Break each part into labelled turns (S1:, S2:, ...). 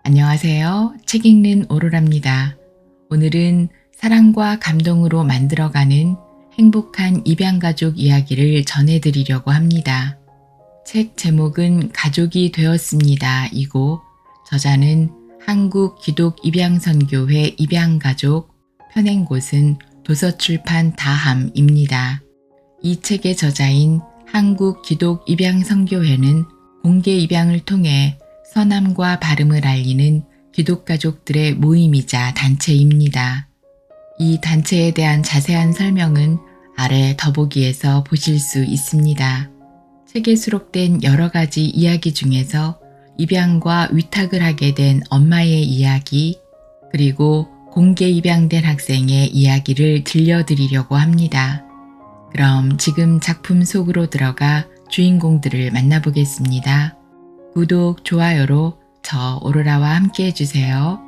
S1: 안녕하세요. 책 읽는 오로라입니다. 오늘은 사랑과 감동으로 만들어가는 행복한 입양가족 이야기를 전해드리려고 합니다. 책 제목은 가족이 되었습니다. 이고 저자는 한국기독입양선교회 입양가족, 펴낸 곳은 도서출판 다함입니다. 이 책의 저자인 한국기독입양선교회는 공개 입양을 통해 선함과 바름을 알리는 기독가족들의 모임이자 단체입니다. 이 단체에 대한 자세한 설명은 아래 더보기에서 보실 수 있습니다. 책에 수록된 여러 가지 이야기 중에서 입양과 위탁을 하게 된 엄마의 이야기, 그리고 공개 입양된 학생의 이야기를 들려드리려고 합니다. 그럼 지금 작품 속으로 들어가 주인공들을 만나보겠습니다. 구독, 좋아요로 저 오로라와 함께 해주세요.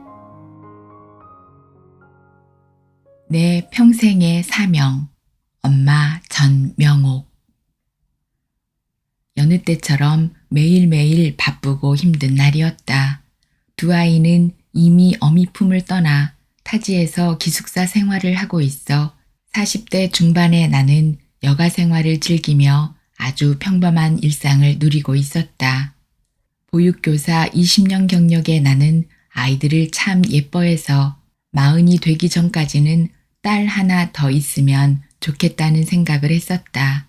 S1: 내 평생의 사명, 엄마 전명옥. 여느 때처럼 매일매일 바쁘고 힘든 날이었다. 두 아이는 이미 어미 품을 떠나 타지에서 기숙사 생활을 하고 있어 40대 중반의 나는 여가 생활을 즐기며 아주 평범한 일상을 누리고 있었다. 보육교사 20년 경력의 나는 아이들을 참 예뻐해서 40이 되기 전까지는 딸 하나 더 있으면 좋겠다는 생각을 했었다.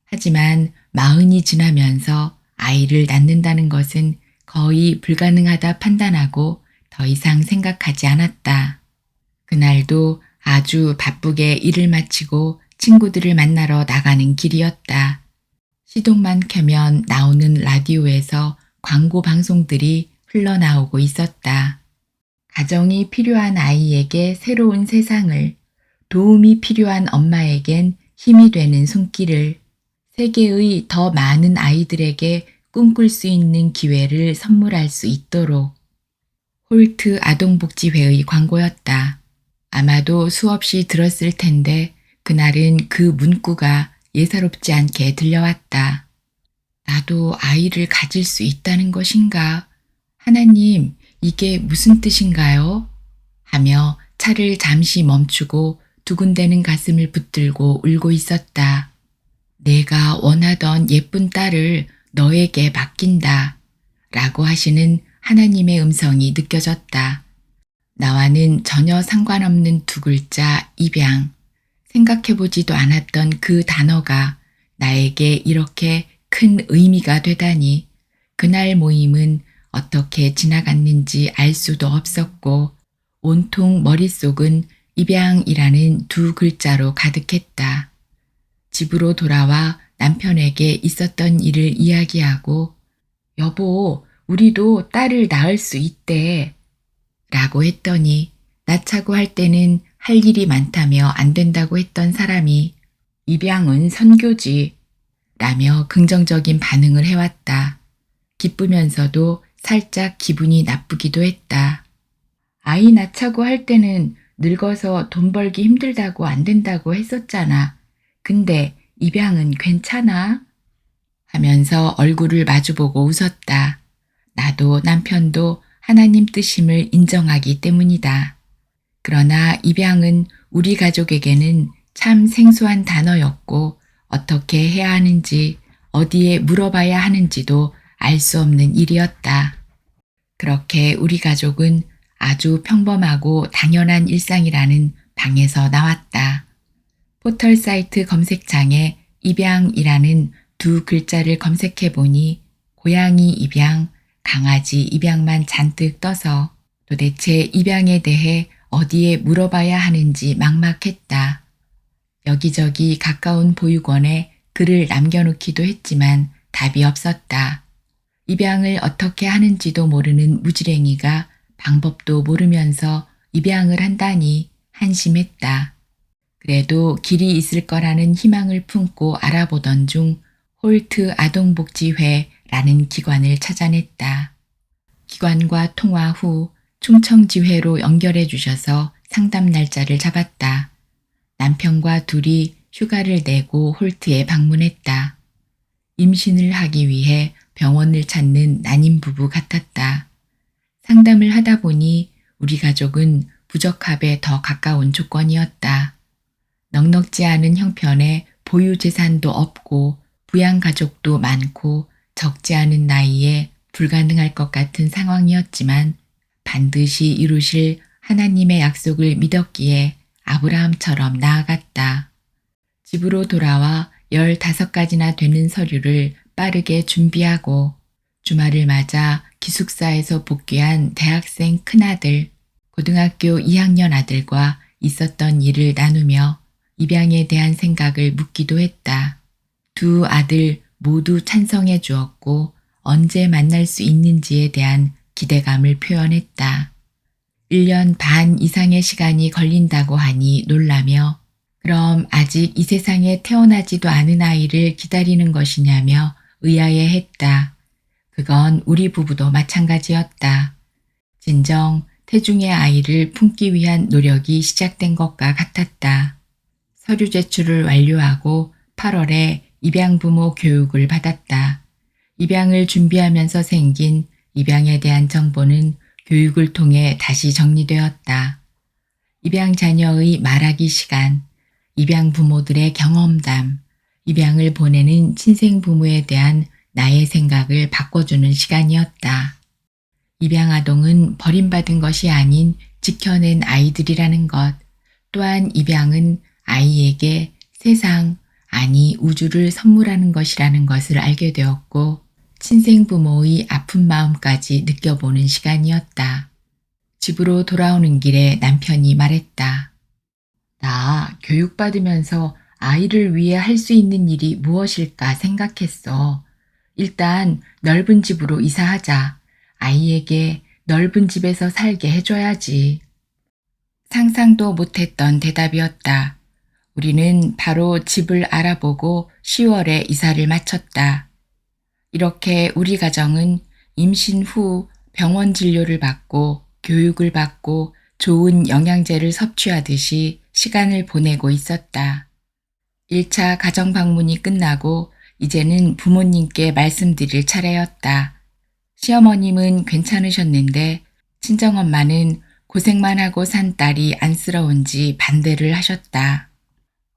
S1: 하지만 40이 지나면서 아이를 낳는다는 것은 거의 불가능하다 판단하고 더 이상 생각하지 않았다. 그날도 아주 바쁘게 일을 마치고 친구들을 만나러 나가는 길이었다. 시동만 켜면 나오는 라디오에서 광고 방송들이 흘러나오고 있었다. 가정이 필요한 아이에게 새로운 세상을, 도움이 필요한 엄마에겐 힘이 되는 손길을, 세계의 더 많은 아이들에게 꿈꿀 수 있는 기회를 선물할 수 있도록. 홀트 아동복지회의 광고였다. 아마도 수없이 들었을 텐데 그날은 그 문구가 예사롭지 않게 들려왔다. 나도 아이를 가질 수 있다는 것인가? 하나님, 이게 무슨 뜻인가요? 하며 차를 잠시 멈추고 두근대는 가슴을 붙들고 울고 있었다. 내가 원하던 예쁜 딸을 너에게 맡긴다. 라고 하시는 하나님의 음성이 느껴졌다. 나와는 전혀 상관없는 두 글자 입양. 생각해보지도 않았던 그 단어가 나에게 이렇게 큰 의미가 되다니. 그날 모임은 어떻게 지나갔는지 알 수도 없었고 온통 머릿속은 입양이라는 두 글자로 가득했다. 집으로 돌아와 남편에게 있었던 일을 이야기하고 여보, 우리도 딸을 낳을 수 있대 라고 했더니 낳자고 할 때는 할 일이 많다며 안 된다고 했던 사람이 입양은 선교지 라며 긍정적인 반응을 해왔다. 기쁘면서도 살짝 기분이 나쁘기도 했다. 아이 낳자고 할 때는 늙어서 돈 벌기 힘들다고 안 된다고 했었잖아. 근데 입양은 괜찮아? 하면서 얼굴을 마주보고 웃었다. 나도 남편도 하나님 뜻임을 인정하기 때문이다. 그러나 입양은 우리 가족에게는 참 생소한 단어였고 어떻게 해야 하는지 어디에 물어봐야 하는지도 알 수 없는 일이었다. 그렇게 우리 가족은 아주 평범하고 당연한 일상이라는 방에서 나왔다. 포털 사이트 검색창에 입양이라는 두 글자를 검색해 보니 고양이 입양, 강아지 입양만 잔뜩 떠서 도대체 입양에 대해 어디에 물어봐야 하는지 막막했다. 여기저기 가까운 보육원에 글을 남겨놓기도 했지만 답이 없었다. 입양을 어떻게 하는지도 모르는 무지랭이가 방법도 모르면서 입양을 한다니 한심했다. 그래도 길이 있을 거라는 희망을 품고 알아보던 중 홀트 아동복지회라는 기관을 찾아냈다. 기관과 통화 후 충청지회로 연결해 주셔서 상담 날짜를 잡았다. 남편과 둘이 휴가를 내고 홀트에 방문했다. 임신을 하기 위해 병원을 찾는 난임 부부 같았다. 상담을 하다 보니 우리 가족은 부적합에 더 가까운 조건이었다. 넉넉지 않은 형편에 보유 재산도 없고 부양 가족도 많고 적지 않은 나이에 불가능할 것 같은 상황이었지만 반드시 이루실 하나님의 약속을 믿었기에 아브라함처럼 나아갔다. 집으로 돌아와 15가지나 되는 서류를 빠르게 준비하고 주말을 맞아 기숙사에서 복귀한 대학생 큰아들, 고등학교 2학년 아들과 있었던 일을 나누며 입양에 대한 생각을 묻기도 했다. 두 아들 모두 찬성해 주었고 언제 만날 수 있는지에 대한 기대감을 표현했다. 1년 반 이상의 시간이 걸린다고 하니 놀라며 그럼 아직 이 세상에 태어나지도 않은 아이를 기다리는 것이냐며 의아해했다. 그건 우리 부부도 마찬가지였다. 진정 태중의 아이를 품기 위한 노력이 시작된 것과 같았다. 서류 제출을 완료하고 8월에 입양부모 교육을 받았다. 입양을 준비하면서 생긴 입양에 대한 정보는 교육을 통해 다시 정리되었다. 입양 자녀의 말하기 시간, 입양 부모들의 경험담, 입양을 보내는 친생 부모에 대한 나의 생각을 바꿔주는 시간이었다. 입양 아동은 버림받은 것이 아닌 지켜낸 아이들이라는 것, 또한 입양은 아이에게 세상, 아니 우주를 선물하는 것이라는 것을 알게 되었고 친생 부모의 아픈 마음까지 느껴보는 시간이었다. 집으로 돌아오는 길에 남편이 말했다. 나 교육받으면서 아이를 위해 할 수 있는 일이 무엇일까 생각했어. 일단 넓은 집으로 이사하자. 아이에게 넓은 집에서 살게 해줘야지. 상상도 못했던 대답이었다. 우리는 바로 집을 알아보고 10월에 이사를 마쳤다. 이렇게 우리 가정은 임신 후 병원 진료를 받고 교육을 받고 좋은 영양제를 섭취하듯이 시간을 보내고 있었다. 1차 가정 방문이 끝나고 이제는 부모님께 말씀드릴 차례였다. 시어머님은 괜찮으셨는데 친정엄마는 고생만 하고 산 딸이 안쓰러운지 반대를 하셨다.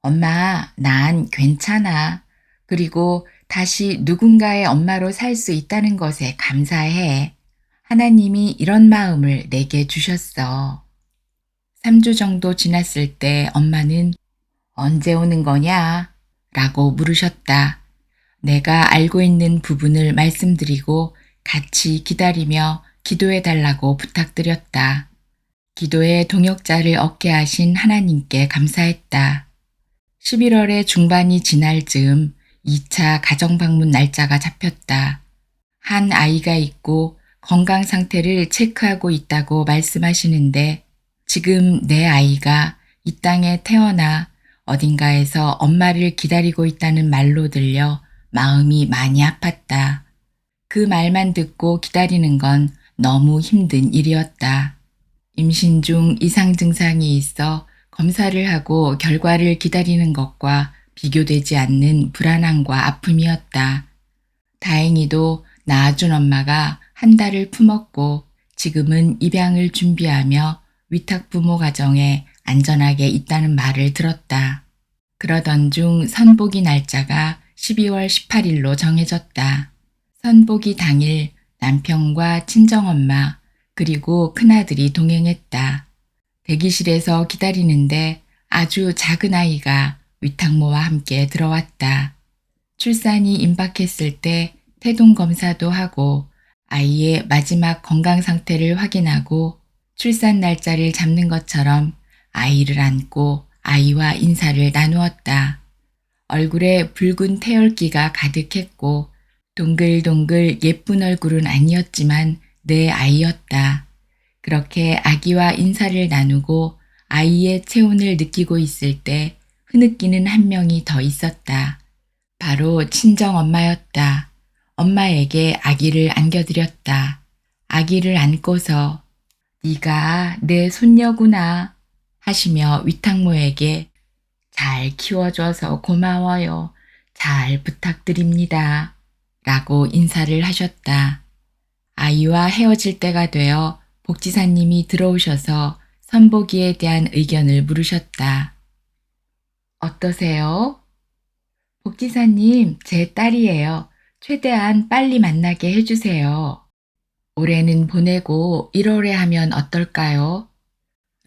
S1: 엄마, 난 괜찮아. 그리고 다시 누군가의 엄마로 살 수 있다는 것에 감사해. 하나님이 이런 마음을 내게 주셨어. 3주 정도 지났을 때 엄마는 언제 오는 거냐? 라고 물으셨다. 내가 알고 있는 부분을 말씀드리고 같이 기다리며 기도해 달라고 부탁드렸다. 기도의 동역자를 얻게 하신 하나님께 감사했다. 11월의 중반이 지날 즈음 2차 가정방문 날짜가 잡혔다. 한 아이가 있고 건강 상태를 체크하고 있다고 말씀하시는데 지금 내 아이가 이 땅에 태어나 어딘가에서 엄마를 기다리고 있다는 말로 들려 마음이 많이 아팠다. 그 말만 듣고 기다리는 건 너무 힘든 일이었다. 임신 중 이상 증상이 있어 검사를 하고 결과를 기다리는 것과 비교되지 않는 불안함과 아픔이었다. 다행히도 낳아준 엄마가 한 달을 품었고 지금은 입양을 준비하며 위탁 부모 가정에 안전하게 있다는 말을 들었다. 그러던 중 선보기 날짜가 12월 18일로 정해졌다. 선보기 당일 남편과 친정엄마 그리고 큰아들이 동행했다. 대기실에서 기다리는데 아주 작은 아이가 위탁모와 함께 들어왔다. 출산이 임박했을 때 태동 검사도 하고 아이의 마지막 건강 상태를 확인하고 출산 날짜를 잡는 것처럼 아이를 안고 아이와 인사를 나누었다. 얼굴에 붉은 태열기가 가득했고 동글동글 예쁜 얼굴은 아니었지만 내 아이였다. 그렇게 아기와 인사를 나누고 아이의 체온을 느끼고 있을 때 흐느끼는 한 명이 더 있었다. 바로 친정엄마였다. 엄마에게 아기를 안겨드렸다. 아기를 안고서 네가 내 손녀구나 하시며 위탁모에게 잘 키워줘서 고마워요. 잘 부탁드립니다. 라고 인사를 하셨다. 아이와 헤어질 때가 되어 복지사님이 들어오셔서 선보기에 대한 의견을 물으셨다. 어떠세요? 복지사님, 제 딸이에요. 최대한 빨리 만나게 해주세요. 올해는 보내고 1월에 하면 어떨까요?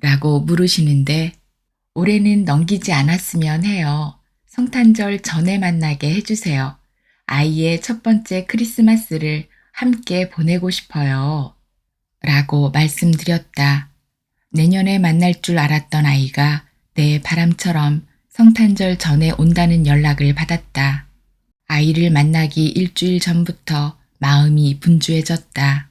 S1: 라고 물으시는데 올해는 넘기지 않았으면 해요. 성탄절 전에 만나게 해주세요. 아이의 첫 번째 크리스마스를 함께 보내고 싶어요. 라고 말씀드렸다. 내년에 만날 줄 알았던 아이가 내 바람처럼 성탄절 전에 온다는 연락을 받았다. 아이를 만나기 일주일 전부터 마음이 분주해졌다.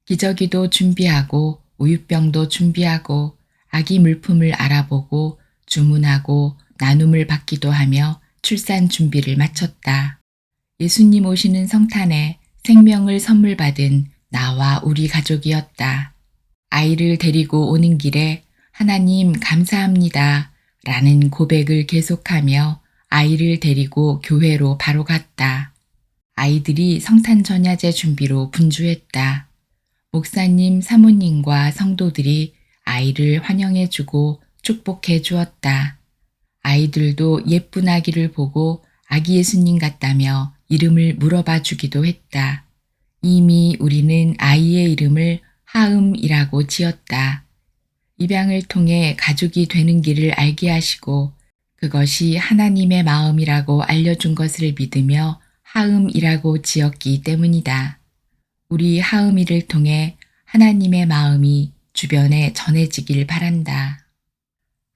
S1: 기저귀도 준비하고 우유병도 준비하고 아기 물품을 알아보고 주문하고 나눔을 받기도 하며 출산 준비를 마쳤다. 예수님 오시는 성탄에 생명을 선물 받은 나와 우리 가족이었다. 아이를 데리고 오는 길에 하나님 감사합니다 라는 고백을 계속하며 아이를 데리고 교회로 바로 갔다. 아이들이 성탄 전야제 준비로 분주했다. 목사님, 사모님과 성도들이 아이를 환영해주고 축복해 주었다. 아이들도 예쁜 아기를 보고 아기 예수님 같다며 이름을 물어봐 주기도 했다. 이미 우리는 아이의 이름을 하음이라고 지었다. 입양을 통해 가족이 되는 길을 알게 하시고 그것이 하나님의 마음이라고 알려준 것을 믿으며 하음이라고 지었기 때문이다. 우리 하음이를 통해 하나님의 마음이 주변에 전해지길 바란다.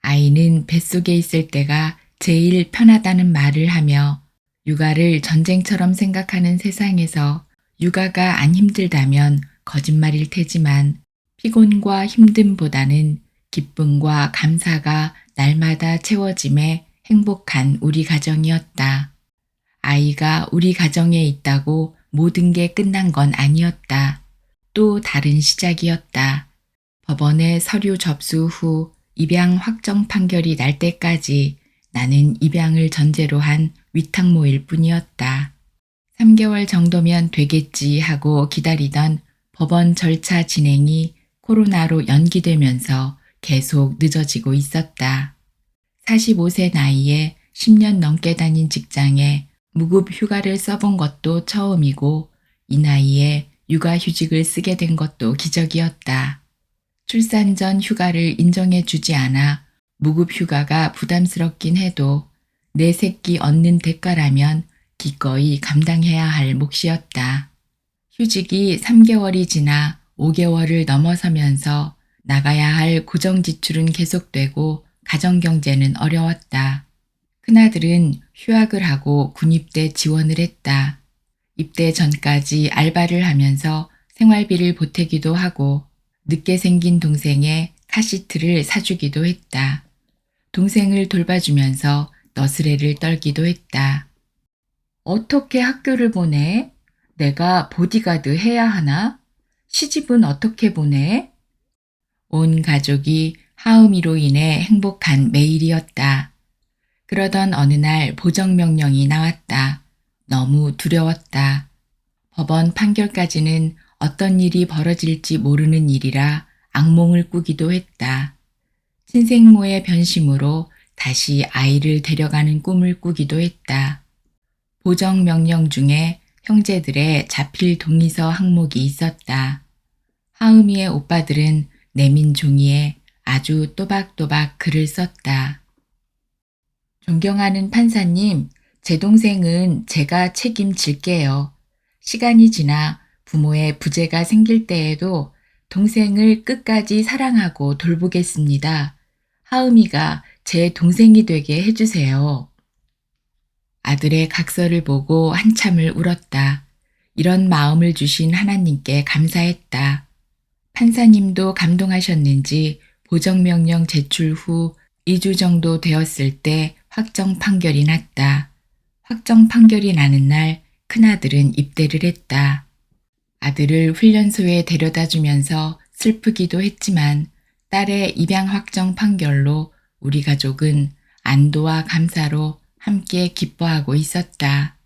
S1: 아이는 뱃속에 있을 때가 제일 편하다는 말을 하며 육아를 전쟁처럼 생각하는 세상에서 육아가 안 힘들다면 거짓말일 테지만 피곤과 힘듦보다는 기쁨과 감사가 날마다 채워짐에 행복한 우리 가정이었다. 아이가 우리 가정에 있다고 모든 게 끝난 건 아니었다. 또 다른 시작이었다. 법원에 서류 접수 후 입양 확정 판결이 날 때까지 나는 입양을 전제로 한 위탁모일 뿐이었다. 3개월 정도면 되겠지 하고 기다리던 법원 절차 진행이 코로나로 연기되면서 계속 늦어지고 있었다. 45세 나이에 10년 넘게 다닌 직장에 무급 휴가를 써본 것도 처음이고 이 나이에 육아휴직을 쓰게 된 것도 기적이었다. 출산 전 휴가를 인정해 주지 않아 무급 휴가가 부담스럽긴 해도 내 새끼 얻는 대가라면 기꺼이 감당해야 할 몫이었다. 휴직이 3개월이 지나 5개월을 넘어서면서 나가야 할 고정 지출은 계속되고 가정경제는 어려웠다. 큰아들은 휴학을 하고 군입대 지원을 했다. 입대 전까지 알바를 하면서 생활비를 보태기도 하고 늦게 생긴 동생의 카시트를 사주기도 했다. 동생을 돌봐주면서 너스레를 떨기도 했다. 어떻게 학교를 보내? 내가 보디가드 해야 하나? 시집은 어떻게 보내? 온 가족이 하음이로 인해 행복한 매일이었다. 그러던 어느 날 보정명령이 나왔다. 너무 두려웠다. 법원 판결까지는 어떤 일이 벌어질지 모르는 일이라 악몽을 꾸기도 했다. 친생모의 변심으로 다시 아이를 데려가는 꿈을 꾸기도 했다. 보정명령 중에 형제들의 자필 동의서 항목이 있었다. 하음이의 오빠들은 내민 종이에 아주 또박또박 글을 썼다. 존경하는 판사님, 제 동생은 제가 책임질게요. 시간이 지나 부모의 부재가 생길 때에도 동생을 끝까지 사랑하고 돌보겠습니다. 하음이가 제 동생이 되게 해주세요. 아들의 각서를 보고 한참을 울었다. 이런 마음을 주신 하나님께 감사했다. 판사님도 감동하셨는지 보정명령 제출 후 2주 정도 되었을 때 확정 판결이 났다. 확정 판결이 나는 날 큰아들은 입대를 했다. 아들을 훈련소에 데려다 주면서 슬프기도 했지만 딸의 입양 확정 판결로 우리 가족은 안도와 감사로 함께 기뻐하고 있었다.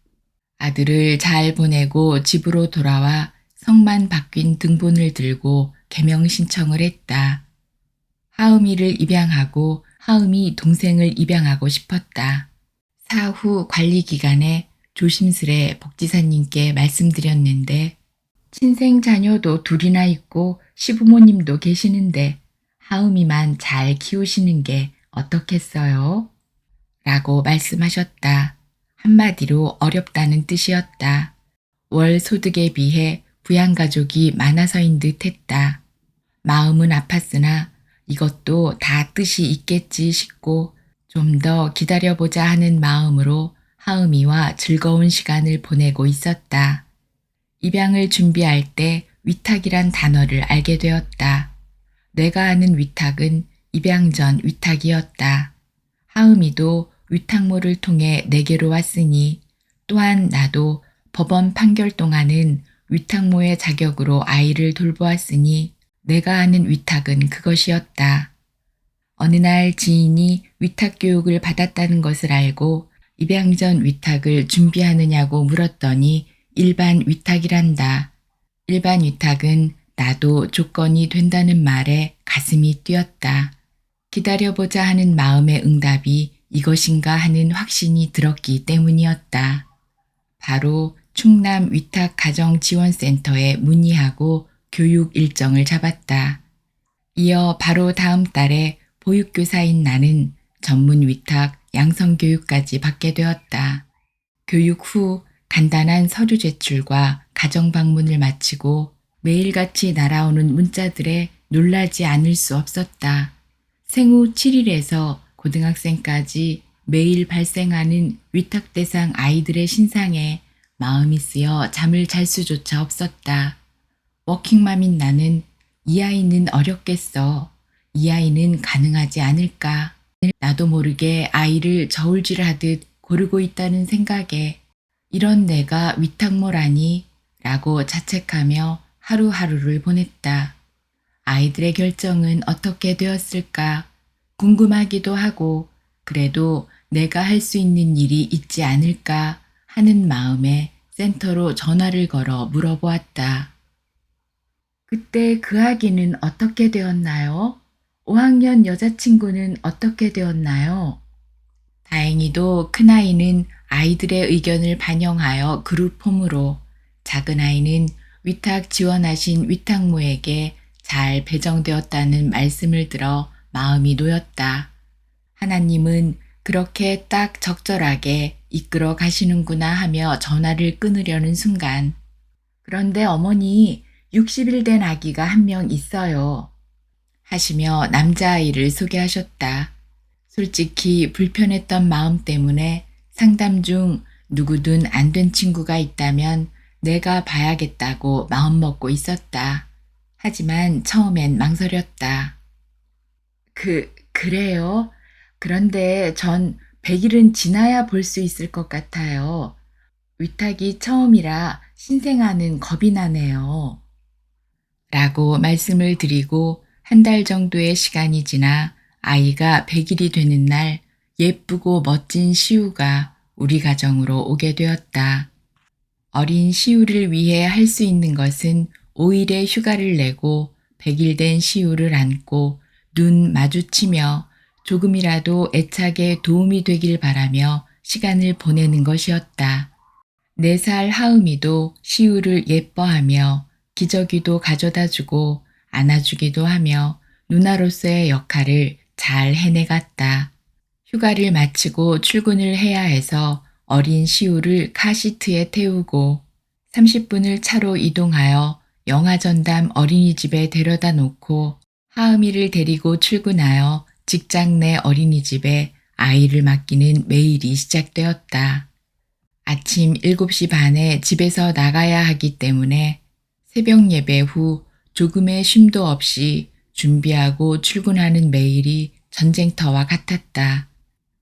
S1: 아들을 잘 보내고 집으로 돌아와 성만 바뀐 등본을 들고 개명 신청을 했다. 하음이를 입양하고 하음이 동생을 입양하고 싶었다. 사후 관리 기간에 조심스레 복지사님께 말씀드렸는데 친생 자녀도 둘이나 있고 시부모님도 계시는데 하음이만 잘 키우시는 게 어떻겠어요? 라고 말씀하셨다. 한마디로 어렵다는 뜻이었다. 월 소득에 비해 부양가족이 많아서인 듯 했다. 마음은 아팠으나 이것도 다 뜻이 있겠지 싶고 좀 더 기다려보자 하는 마음으로 하음이와 즐거운 시간을 보내고 있었다. 입양을 준비할 때 위탁이란 단어를 알게 되었다. 내가 아는 위탁은 입양 전 위탁이었다. 하음이도 위탁모를 통해 내게로 왔으니 또한 나도 법원 판결 동안은 위탁모의 자격으로 아이를 돌보았으니 내가 아는 위탁은 그것이었다. 어느 날 지인이 위탁 교육을 받았다는 것을 알고 입양 전 위탁을 준비하느냐고 물었더니 일반 위탁이란다. 일반 위탁은 나도 조건이 된다는 말에 가슴이 뛰었다. 기다려보자 하는 마음의 응답이 이것인가 하는 확신이 들었기 때문이었다. 바로 충남 위탁가정지원센터에 문의하고 교육 일정을 잡았다. 이어 바로 다음 달에 보육교사인 나는 전문 위탁 양성교육까지 받게 되었다. 교육 후 간단한 서류 제출과 가정 방문을 마치고 매일같이 날아오는 문자들에 놀라지 않을 수 없었다. 생후 7일에서 고등학생까지 매일 발생하는 위탁 대상 아이들의 신상에 마음이 쓰여 잠을 잘 수조차 없었다. 워킹맘인 나는 이 아이는 어렵겠어. 이 아이는 가능하지 않을까. 나도 모르게 아이를 저울질하듯 고르고 있다는 생각에 이런 내가 위탁모라니 라고 자책하며 하루하루를 보냈다. 아이들의 결정은 어떻게 되었을까 궁금하기도 하고 그래도 내가 할 수 있는 일이 있지 않을까 하는 마음에 센터로 전화를 걸어 물어보았다. 그때 그 아기는 어떻게 되었나요? 5학년 여자친구는 어떻게 되었나요? 다행히도 큰아이는 아이들의 의견을 반영하여 그룹 홈으로, 작은아이는 위탁 지원하신 위탁모에게 잘 배정되었다는 말씀을 들어 마음이 놓였다. 하나님은 그렇게 딱 적절하게 이끌어 가시는구나 하며 전화를 끊으려는 순간, 그런데 어머니 60일 된 아기가 한 명 있어요. 하시며 남자아이를 소개하셨다. 솔직히 불편했던 마음 때문에 상담 중 누구든 안 된 친구가 있다면 내가 봐야겠다고 마음먹고 있었다. 하지만 처음엔 망설였다. 그래요? 그런데 전 100일은 지나야 볼 수 있을 것 같아요. 위탁이 처음이라 신생아는 겁이 나네요. 라고 말씀을 드리고 한 달 정도의 시간이 지나 아이가 100일이 되는 날 예쁘고 멋진 시우가 우리 가정으로 오게 되었다. 어린 시우를 위해 할 수 있는 것은 5일의 휴가를 내고 100일 된 시우를 안고 눈 마주치며 조금이라도 애착에 도움이 되길 바라며 시간을 보내는 것이었다. 4살 하음이도 시우를 예뻐하며 기저귀도 가져다주고 안아주기도 하며 누나로서의 역할을 잘 해내갔다. 휴가를 마치고 출근을 해야 해서 어린 시우를 카시트에 태우고 30분을 차로 이동하여 영아전담 어린이집에 데려다 놓고 하음이를 데리고 출근하여 직장 내 어린이집에 아이를 맡기는 매일이 시작되었다. 아침 7시 반에 집에서 나가야 하기 때문에 새벽 예배 후 조금의 쉼도 없이 준비하고 출근하는 매일이 전쟁터와 같았다.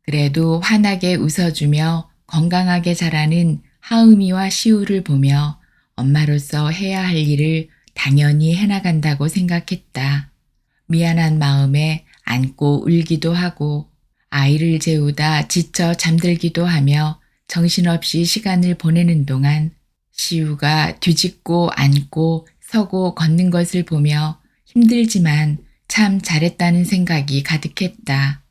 S1: 그래도 환하게 웃어주며 건강하게 자라는 하음이와 시우를 보며 엄마로서 해야 할 일을 당연히 해나간다고 생각했다. 미안한 마음에 안고 울기도 하고 아이를 재우다 지쳐 잠들기도 하며 정신없이 시간을 보내는 동안 시우가 뒤집고 앉고 서고 걷는 것을 보며 힘들지만 참 잘했다는 생각이 가득했다.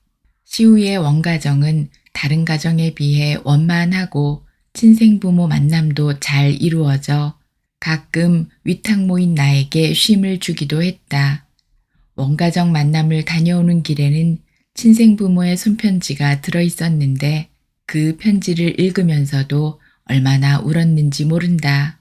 S1: 시우의 원가정은 다른 가정에 비해 원만하고 친생부모 만남도 잘 이루어져 가끔 위탁 모인 나에게 쉼을 주기도 했다. 원가정 만남을 다녀오는 길에는 친생부모의 손편지가 들어있었는데 그 편지를 읽으면서도 얼마나 울었는지 모른다.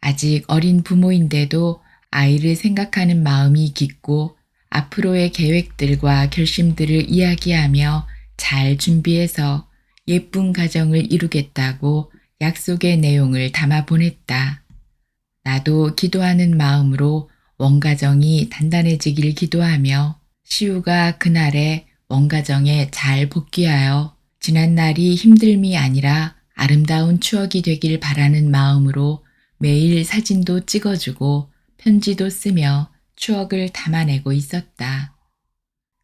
S1: 아직 어린 부모인데도 아이를 생각하는 마음이 깊고 앞으로의 계획들과 결심들을 이야기하며 잘 준비해서 예쁜 가정을 이루겠다고 약속의 내용을 담아 보냈다. 나도 기도하는 마음으로 원가정이 단단해지길 기도하며 시우가 그날에 원가정에 잘 복귀하여 지난날이 힘듦이 아니라 아름다운 추억이 되길 바라는 마음으로 매일 사진도 찍어주고 편지도 쓰며 추억을 담아내고 있었다.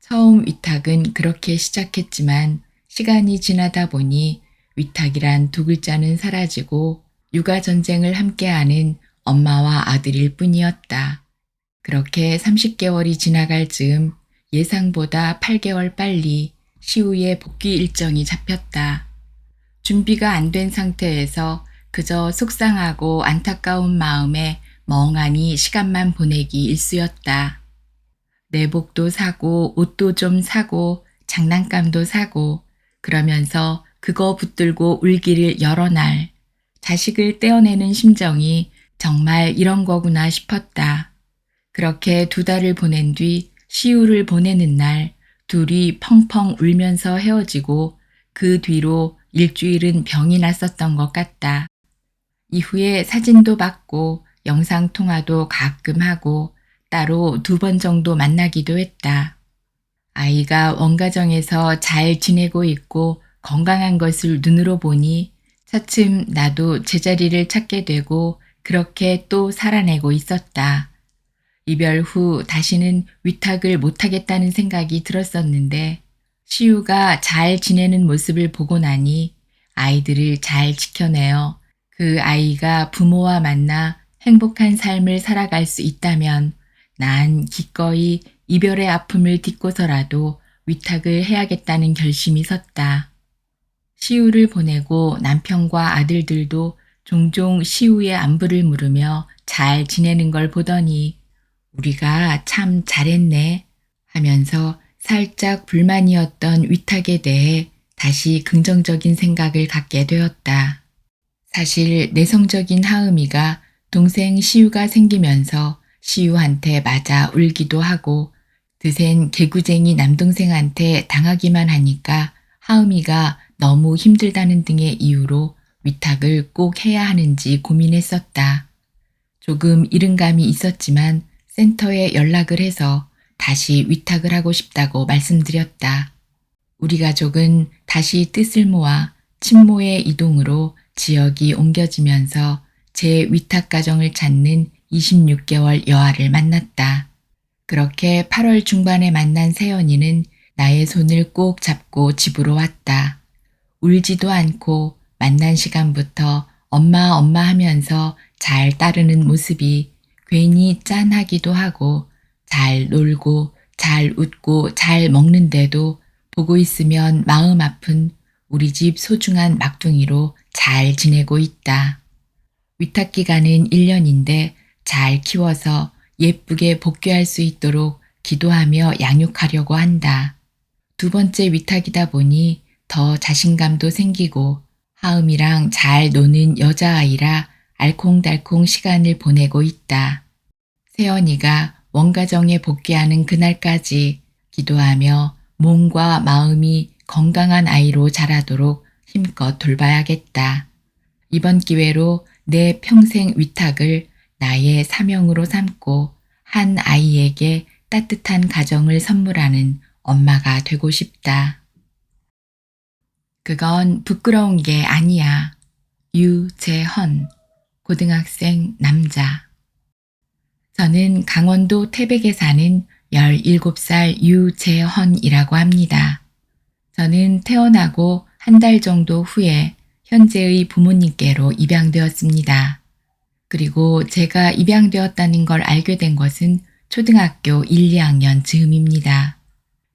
S1: 처음 위탁은 그렇게 시작했지만 시간이 지나다 보니 위탁이란 두 글자는 사라지고 육아전쟁을 함께하는 엄마와 아들일 뿐이었다. 그렇게 30개월이 지나갈 즈음 예상보다 8개월 빨리 시우의 복귀 일정이 잡혔다. 준비가 안 된 상태에서 그저 속상하고 안타까운 마음에 멍하니 시간만 보내기 일쑤였다. 내복도 사고 옷도 좀 사고 장난감도 사고 그러면서 그거 붙들고 울기를 여러 날 자식을 떼어내는 심정이 정말 이런 거구나 싶었다. 그렇게 2달을 보낸 뒤 시우를 보내는 날 둘이 펑펑 울면서 헤어지고 그 뒤로 일주일은 병이 났었던 것 같다. 이후에 사진도 받고 영상통화도 가끔 하고 따로 2번 정도 만나기도 했다. 아이가 원가정에서 잘 지내고 있고 건강한 것을 눈으로 보니 차츰 나도 제자리를 찾게 되고 그렇게 또 살아내고 있었다. 이별 후 다시는 위탁을 못하겠다는 생각이 들었었는데 시우가 잘 지내는 모습을 보고 나니 아이들을 잘 지켜내어 그 아이가 부모와 만나 행복한 삶을 살아갈 수 있다면 난 기꺼이 이별의 아픔을 딛고서라도 위탁을 해야겠다는 결심이 섰다. 시우를 보내고 남편과 아들들도 종종 시우의 안부를 물으며 잘 지내는 걸 보더니 우리가 참 잘했네 하면서 살짝 불만이었던 위탁에 대해 다시 긍정적인 생각을 갖게 되었다. 사실 내성적인 하음이가 동생 시우가 생기면서 시우한테 맞아 울기도 하고 드센 개구쟁이 남동생한테 당하기만 하니까 하음이가 너무 힘들다는 등의 이유로 위탁을 꼭 해야 하는지 고민했었다. 조금 이른감이 있었지만 센터에 연락을 해서 다시 위탁을 하고 싶다고 말씀드렸다. 우리 가족은 다시 뜻을 모아 친모의 이동으로 지역이 옮겨지면서 제 위탁 가정을 찾는 26개월 여아를 만났다. 그렇게 8월 중반에 만난 세연이는 나의 손을 꼭 잡고 집으로 왔다. 울지도 않고 만난 시간부터 엄마 엄마 하면서 잘 따르는 모습이 괜히 짠하기도 하고 잘 놀고 잘 웃고 잘 먹는데도 보고 있으면 마음 아픈 우리 집 소중한 막둥이로 잘 지내고 있다. 위탁 기간은 1년인데 잘 키워서 예쁘게 복귀할 수 있도록 기도하며 양육하려고 한다. 2번째 위탁이다 보니 더 자신감도 생기고 하음이랑 잘 노는 여자아이라 알콩달콩 시간을 보내고 있다. 세연이가 원가정에 복귀하는 그날까지 기도하며 몸과 마음이 건강한 아이로 자라도록 힘껏 돌봐야겠다. 이번 기회로 내 평생 위탁을 나의 사명으로 삼고 한 아이에게 따뜻한 가정을 선물하는 엄마가 되고 싶다. 그건 부끄러운 게 아니야. 유재헌, 고등학생 남자. 저는 강원도 태백에 사는 17살 유재헌이라고 합니다. 저는 태어나고 한 달 정도 후에 현재의 부모님께로 입양되었습니다. 그리고 제가 입양되었다는 걸 알게 된 것은 초등학교 1, 2학년 즈음입니다.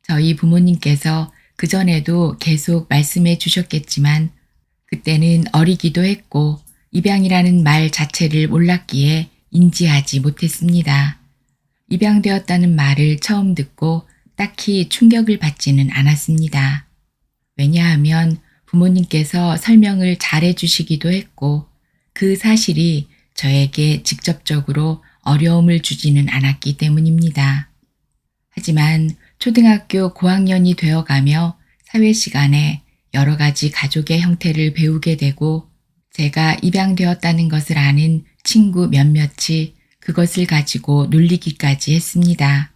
S1: 저희 부모님께서 그전에도 계속 말씀해 주셨겠지만 그때는 어리기도 했고 입양이라는 말 자체를 몰랐기에 인지하지 못했습니다. 입양되었다는 말을 처음 듣고 딱히 충격을 받지는 않았습니다. 왜냐하면 부모님께서 설명을 잘해 주시기도 했고 그 사실이 저에게 직접적으로 어려움을 주지는 않았기 때문입니다. 하지만 초등학교 고학년이 되어가며 사회 시간에 여러 가지 가족의 형태를 배우게 되고 제가 입양되었다는 것을 아는 친구 몇몇이 그것을 가지고 놀리기까지 했습니다.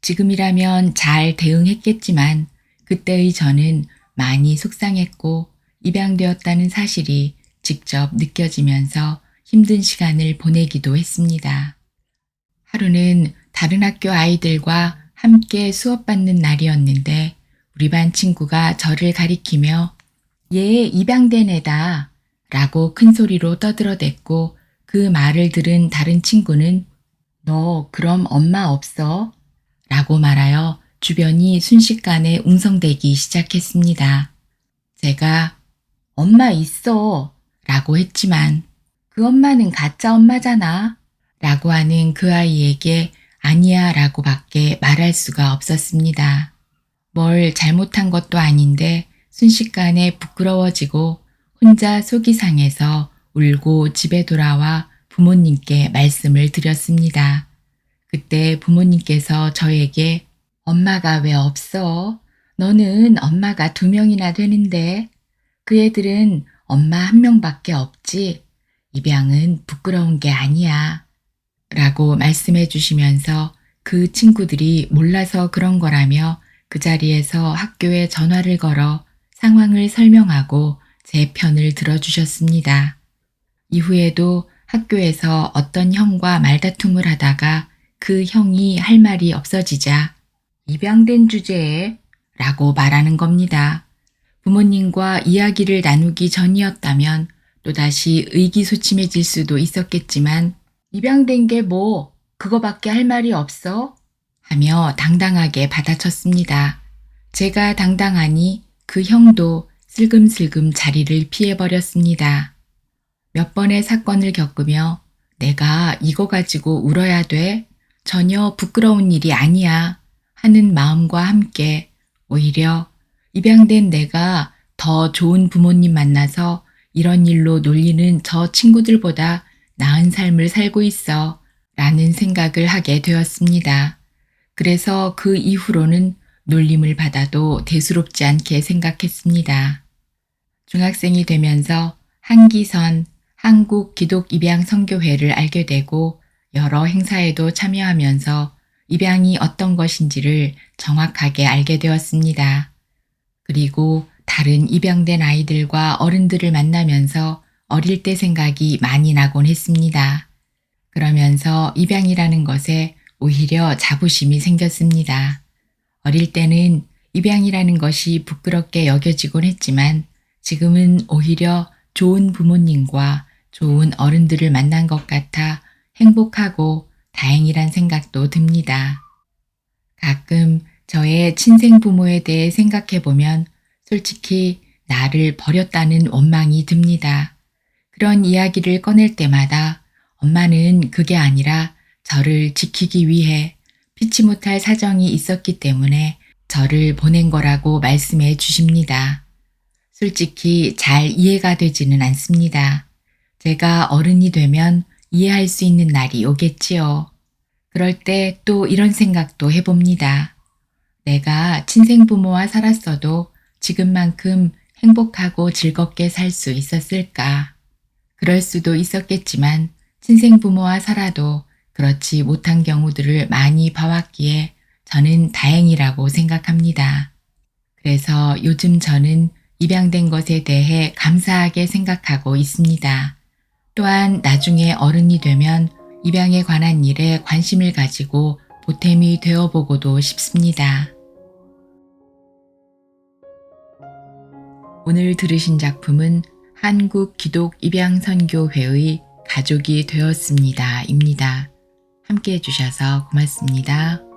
S1: 지금이라면 잘 대응했겠지만 그때의 저는 많이 속상했고 입양되었다는 사실이 직접 느껴지면서 힘든 시간을 보내기도 했습니다. 하루는 다른 학교 아이들과 함께 수업받는 날이었는데 우리 반 친구가 저를 가리키며 얘 입양된 애다 라고 큰 소리로 떠들어댔고 그 말을 들은 다른 친구는 너 그럼 엄마 없어? 라고 말하여 주변이 순식간에 웅성대기 시작했습니다. 제가 엄마 있어 라고 했지만 그 엄마는 가짜 엄마잖아 라고 하는 그 아이에게 아니야 라고 밖에 말할 수가 없었습니다. 뭘 잘못한 것도 아닌데 순식간에 부끄러워지고 혼자 속이 상해서 울고 집에 돌아와 부모님께 말씀을 드렸습니다. 그때 부모님께서 저에게 엄마가 왜 없어? 너는 엄마가 2명이나 되는데 그 애들은 엄마 1명밖에 없지. 입양은 부끄러운 게 아니야. 라고 말씀해 주시면서 그 친구들이 몰라서 그런 거라며 그 자리에서 학교에 전화를 걸어 상황을 설명하고 제 편을 들어주셨습니다. 이후에도 학교에서 어떤 형과 말다툼을 하다가 그 형이 할 말이 없어지자 입양된 주제에 라고 말하는 겁니다. 부모님과 이야기를 나누기 전이었다면 또다시 의기소침해질 수도 있었겠지만 입양된 게 뭐 그거밖에 할 말이 없어? 하며 당당하게 받아쳤습니다. 제가 당당하니 그 형도 슬금슬금 자리를 피해버렸습니다. 몇 번의 사건을 겪으며 내가 이거 가지고 울어야 돼? 전혀 부끄러운 일이 아니야 하는 마음과 함께 오히려 입양된 내가 더 좋은 부모님 만나서 이런 일로 놀리는 저 친구들보다 나은 삶을 살고 있어 라는 생각을 하게 되었습니다. 그래서 그 이후로는 놀림을 받아도 대수롭지 않게 생각했습니다. 중학생이 되면서 한기선 한국기독입양선교회를 알게 되고 여러 행사에도 참여하면서 입양이 어떤 것인지를 정확하게 알게 되었습니다. 그리고 다른 입양된 아이들과 어른들을 만나면서 어릴 때 생각이 많이 나곤 했습니다. 그러면서 입양이라는 것에 오히려 자부심이 생겼습니다. 어릴 때는 입양이라는 것이 부끄럽게 여겨지곤 했지만 지금은 오히려 좋은 부모님과 좋은 어른들을 만난 것 같아 행복하고 다행이란 생각도 듭니다. 가끔 저의 친생 부모에 대해 생각해 보면 솔직히 나를 버렸다는 원망이 듭니다. 그런 이야기를 꺼낼 때마다 엄마는 그게 아니라 저를 지키기 위해 피치 못할 사정이 있었기 때문에 저를 보낸 거라고 말씀해 주십니다. 솔직히 잘 이해가 되지는 않습니다. 제가 어른이 되면 이해할 수 있는 날이 오겠지요. 그럴 때 또 이런 생각도 해봅니다. 내가 친생부모와 살았어도 지금만큼 행복하고 즐겁게 살 수 있었을까? 그럴 수도 있었겠지만 친생부모와 살아도 그렇지 못한 경우들을 많이 봐왔기에 저는 다행이라고 생각합니다. 그래서 요즘 저는 입양된 것에 대해 감사하게 생각하고 있습니다. 또한 나중에 어른이 되면 입양에 관한 일에 관심을 가지고 보탬이 되어보고도 싶습니다. 오늘 들으신 작품은 한국기독입양선교회의 가족이 되었습니다 입니다. 함께 해주셔서 고맙습니다.